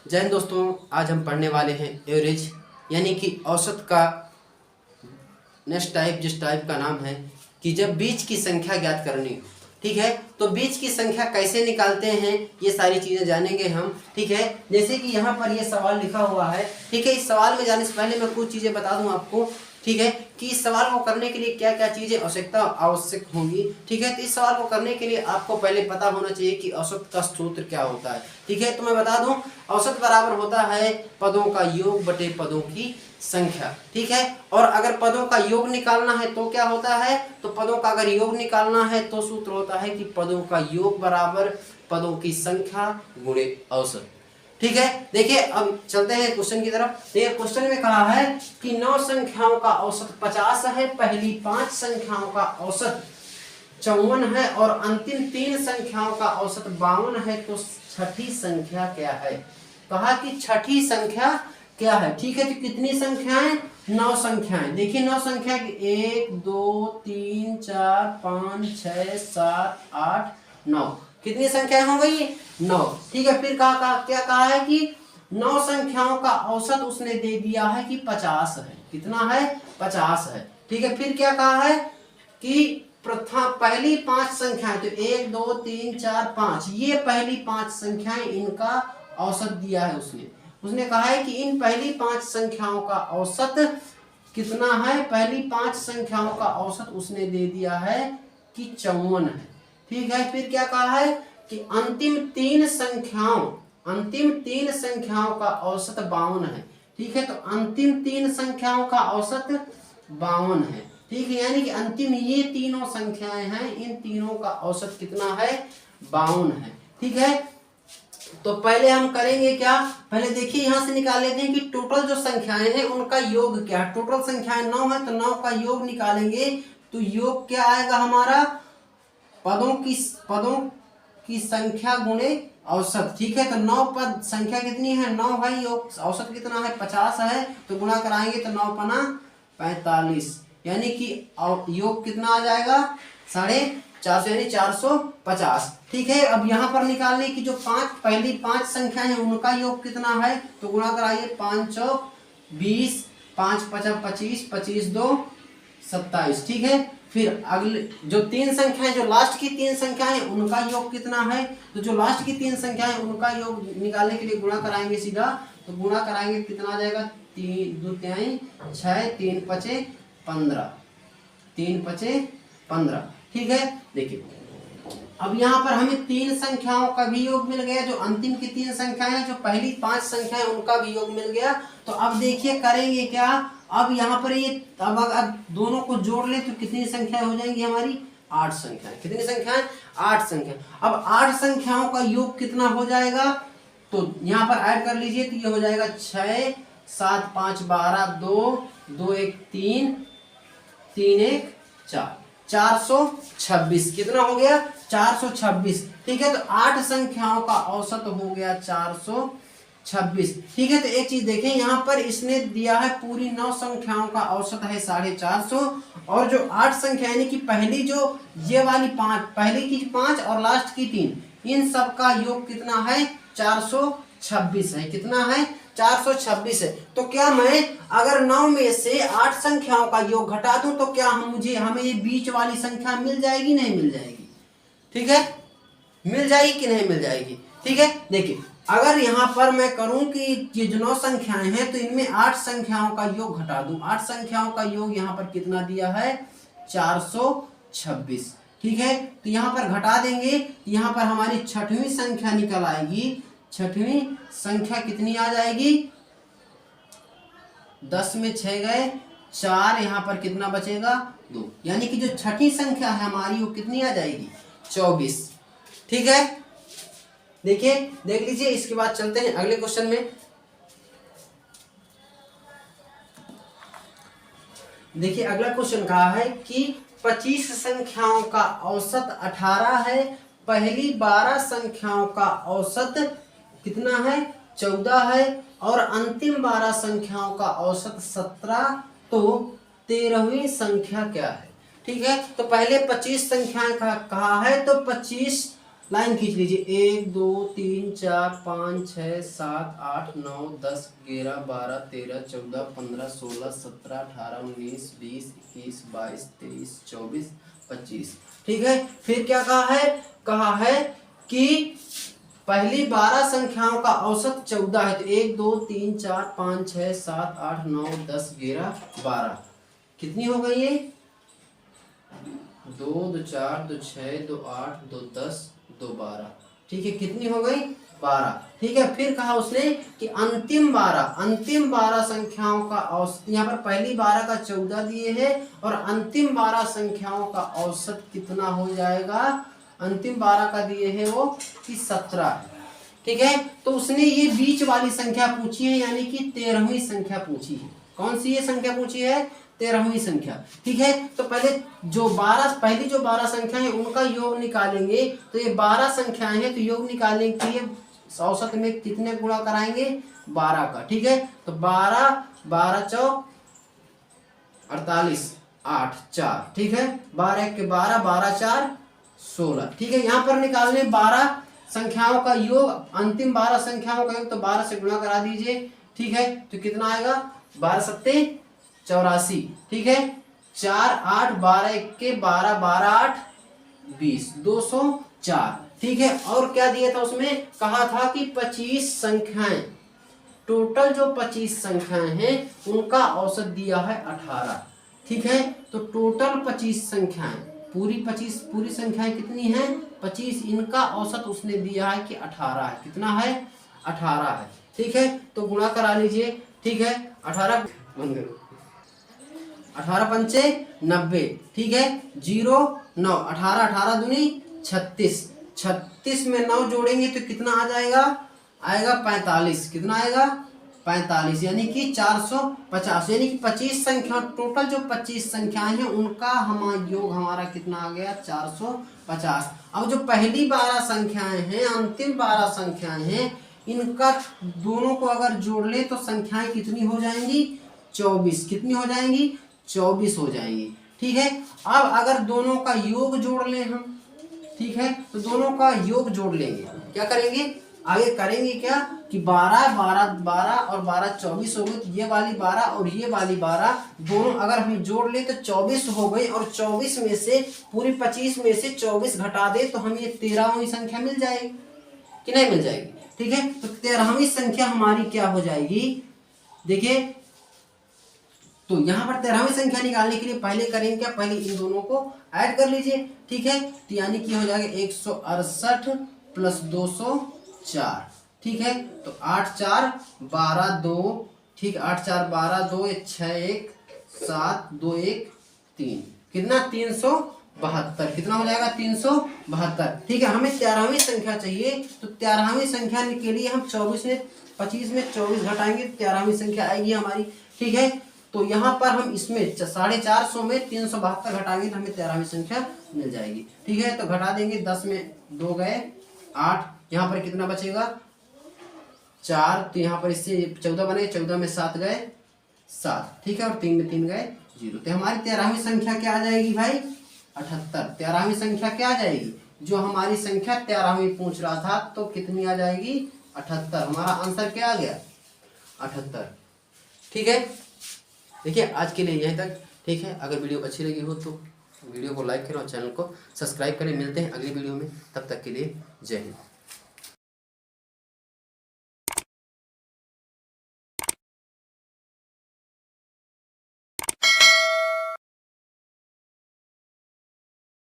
जय हिंद दोस्तों, आज हम पढ़ने वाले हैं एवरेज यानी कि औसत का नेक्स्ट टाइप, जिस टाइप का नाम है कि जब बीच की संख्या ज्ञात करनी हो। ठीक है, तो बीच की संख्या कैसे निकालते हैं ये सारी चीज़ें जानेंगे हम। ठीक है, जैसे कि यहाँ पर ये सवाल लिखा हुआ है। ठीक है, इस सवाल में जाने से पहले मैं कुछ चीज़ें बता दूं आपको। ठीक है, कि इस सवाल को करने के लिए क्या क्या चीज़ें आवश्यक होंगी। ठीक है, तो इस सवाल को करने के लिए आपको पहले पता होना चाहिए कि औसत का सूत्र क्या होता है। ठीक है, तो मैं बता दूं, औसत बराबर होता है पदों का योग बटे पदों की संख्या। ठीक है, और अगर पदों का योग निकालना है तो क्या होता है, तो पदों का अगर योग निकालना है तो सूत्र होता है कि पदों का योग बराबर पदों की संख्या गुणे औसत। ठीक है, देखिए अब चलते हैं क्वेश्चन की तरफ। देखिए क्वेश्चन में कहा है कि 9 संख्याओं का औसत 50 है, पहली 5 संख्याओं का औसत 54 है और अंतिम 3 संख्याओं का औसत 52 है, तो छठी संख्या क्या है। कहा कि छठी संख्या क्या है। ठीक है, तो कितनी संख्याएं, 9 संख्याएं। देखिए 9 संख्या की 1 2 3 4 5 6 7 8 9, कितनी संख्याएं हो गई, 9। ठीक है, फिर क्या कहा है कि 9 संख्याओं का औसत उसने दे दिया है कि 50 है। कितना है, 50 है। ठीक है, फिर क्या कहा है कि प्रथम पहली 5 संख्याएं, तो 1 2 3 4 5, ये पहली 5 संख्याएं, इनका औसत दिया है उसने कहा है कि इन पहली 5 संख्याओं का औसत कितना है। पहली 5 संख्याओं का औसत उसने दे दिया है कि 54 है। ठीक है, फिर क्या कहा है कि अंतिम 3 संख्याओं का औसत 52 है। ठीक है, तो अंतिम 3 संख्याओं का औसत 52 है। ठीक है, यानी कि अंतिम ये तीनों संख्याएं हैं, इन तीनों का औसत कितना है, 52 है। ठीक है, तो पहले हम करेंगे क्या, पहले देखिए यहां से निकाल लेते हैं कि टोटल जो संख्याएं हैं उनका योग क्या है। टोटल संख्याएं 9 है, तो 9 का योग निकालेंगे तो योग क्या आएगा हमारा, पदों की संख्या गुणे औसत। ठीक है, तो 9 पद संख्या कितनी है, 9 है, योग औसत कितना है, 50 है, तो गुणा कराएंगे तो 9 पना 45, यानी कि योग कितना आ जाएगा, 450 यानी 450। ठीक है, अब यहाँ पर निकालने की जो पहली 5 संख्या है उनका योग कितना है, तो गुणा कराइए, 5 चौक 20, 5 पचा 25, 25 2 27। ठीक है, फिर अगले जो 3 संख्याएं, जो लास्ट की 3 संख्याएं, उनका योग कितना है, तो जो लास्ट की 3 संख्याएं उनका योग निकालने के लिए गुणा कराएंगे सीधा, तो गुणा कराएंगे कितना आ जाएगा, 3 2 3 6 3 पचे 15, 3 पचे 15। ठीक है, देखिए अब यहाँ पर हमें 3 संख्याओं का भी योग मिल गया, जो अंतिम की 3 संख्याएं हैं, जो पहली 5 संख्याएं उनका भी योग मिल गया। तो अब देखिए करेंगे क्या, अब यहाँ पर ये अब अगर दोनों को जोड़ ले तो कितनी संख्याएं हो जाएंगी हमारी, 8 संख्याएं। कितनी संख्याएं, 8 संख्या। अब 8 संख्याओं का योग कितना हो जाएगा, तो यहाँ पर ऐड कर लीजिए, तो ये हो जाएगा 6 7 5 12 2 2 1 3 3 1 4, 426। कितना हो गया, 426। ठीक है, तो 8 संख्याओं का औसत हो गया 426। ठीक है, तो एक चीज देखें, यहाँ पर इसने दिया है पूरी 9 संख्याओं का औसत है 450, और जो 8 संख्या यानी कि पहली जो ये वाली 5, पहली की 5 और लास्ट की 3, इन सब का योग कितना है, 426 है। कितना है, 426 है। तो क्या मैं अगर 9 में से 8 संख्याओं का योग घटा दूं तो क्या हमें ये बीच वाली संख्या मिल जाएगी, नहीं मिल जाएगी। ठीक है, मिल जाएगी कि नहीं मिल जाएगी। ठीक है, देखिए अगर यहाँ पर मैं करूं कि ये जो 9 संख्याएं हैं, तो इनमें 8 संख्याओं का योग घटा दूं, 8 संख्याओं का योग यहाँ पर कितना दिया है, 426। ठीक है, तो यहाँ पर घटा देंगे, यहाँ पर हमारी छठवीं संख्या निकल आएगी। छठवीं संख्या कितनी आ जाएगी, 10 में 6 गए 4, यहाँ पर कितना बचेगा, 2, यानी कि जो छठी संख्या है हमारी वो कितनी आ जाएगी, 24। ठीक है, देखिए देख लीजिए, इसके बाद चलते हैं अगले क्वेश्चन में। देखिए अगला क्वेश्चन कहा है कि 25 संख्याओं का औसत 18 है, पहली 12 संख्याओं का औसत कितना है, 14 है, और अंतिम 12 संख्याओं का औसत 17, तो 13वीं संख्या क्या है। ठीक है, तो पहले 25 संख्याएं कहा है, तो 25 लाइन खींच लीजिए। 1 2 3 4 5 6 7 8 9 10 11 12 13 14 15 16 17 18 19 20 21 22 23 24 25। ठीक है, फिर क्या कहा है कि पहली 12 संख्याओं का औसत 14 है। तो 1 2 3 4 5 6 7 8 9 10 11 12 कितनी हो गई ये? 2 2 4 2 6 2 8 2 10 2 12। ठीक है, कितनी हो गई? 12। ठीक है, फिर कहा उसने कि अंतिम 12 संख्याओं का औसत, यहाँ पर पहली 12 का 14 दिए है और अंतिम 12 संख्याओं का औसत कितना हो जाएगा? अंतिम 12 का दिए है वो कि 17 है। ठीक है, तो उसने ये बीच वाली संख्या पूछी है, यानी कि 13वीं संख्या पूछी है। कौन सी ये संख्या पूछी है? 13वीं संख्या। ठीक है, तो पहले पहली जो 12 संख्या है उनका योग निकालेंगे। तो ये 12 संख्याएं हैं, तो योग निकालने के लिए औसत में कितने गुणा कराएंगे? 12 का। ठीक है, तो 12 चौक 48 8 4। ठीक है, 12 के 12 12 4 16। ठीक है, यहाँ पर निकालने 12 संख्याओं का योग, अंतिम 12 संख्याओं का योग, तो 12 से गुणा करा दीजिए। ठीक है, तो कितना आएगा? 12 सत्ते 84। ठीक है, 4 8 12 1 के 12 12 8 20 204। ठीक है, और क्या दिया था उसमें? कहा था कि 25 संख्याएं, टोटल जो 25 संख्याएं हैं उनका औसत दिया है 18। ठीक है, तो टोटल 25 संख्याएं, पूरी संख्याएं कितनी हैं? 25। इनका औसत उसने दिया है कि 18 है। कितना है? 18 है। ठीक है, तो गुणा करा लीजिए। ठीक है, 18 बंद करो, 18 पंचे 90। ठीक है, 0 9 18 18 दूनी 36। 36 में 9 जोड़ेंगे तो कितना आ जाएगा? आएगा 45। कितना आएगा? 45, यानी कि 450। यानी कि 25 संख्या, टोटल जो 25 संख्याएं हैं उनका योग हमारा कितना आ गया? 450। अब जो पहली 12 संख्याएं हैं, अंतिम 12 संख्याएं हैं, इनका दोनों को अगर जोड़ ले तो संख्याएं कितनी हो जाएंगी? 24। कितनी हो जाएंगी? 24 हो जाएंगी। ठीक है, अब अगर दोनों का योग जोड़ लें हम, ठीक है, तो दोनों का योग जोड़ लेंगे। क्या करेंगे? आगे करेंगे क्या कि 12 12 12 और 12 24 हो गई। तो ये वाली 12 और ये वाली 12 दोनों अगर हम जोड़ ले तो 24 हो गई, और 24 में से पूरी 25 में से 24 घटा दे तो हमें ये 13वीं संख्या मिल जाएगी कि नहीं मिल जाएगी? ठीक है, तो 13वीं संख्या हमारी क्या हो जाएगी? देखिए, तो यहाँ पर 13वीं संख्या निकालने के लिए पहले करेंगे क्या? पहले इन दोनों को ऐड कर लीजिए। ठीक है, तो यानी कि हो जाएगा 168 प्लस 204। ठीक है, तो 8 4 12 2। ठीक, 8 4 12 2 6 1 7 2 1 3। कितना? 372। कितना हो जाएगा? 372। ठीक है, हमें 13वीं संख्या चाहिए। तो 13वीं संख्या के लिए हम 25 में 24 घटाएंगे तो 13वीं संख्या आएगी हमारी। ठीक है, तो यहाँ पर हम इसमें 450 में 372 घटाएंगे तो हमें 13वीं संख्या मिल जाएगी। ठीक है, तो घटा देंगे। 10 में 2 गए 8, यहाँ पर कितना बचेगा? 4। तो यहाँ पर इससे 14 बने, 14 में 7 गए 7। ठीक है, और 3 में 3 गए 0। तो हमारी 13वीं संख्या क्या आ जाएगी भाई? 78। 13वीं संख्या क्या आ जाएगी? जो हमारी संख्या 13वीं पूछ रहा था, तो कितनी आ जाएगी? 78। हमारा आंसर क्या आ गया? 78। ठीक है, देखिए आज के लिए यहीं तक। ठीक है, अगर वीडियो अच्छी लगी हो तो वीडियो को लाइक करें और चैनल को सब्सक्राइब करें। मिलते हैं अगली वीडियो में, तब तक के लिए जय हिंद।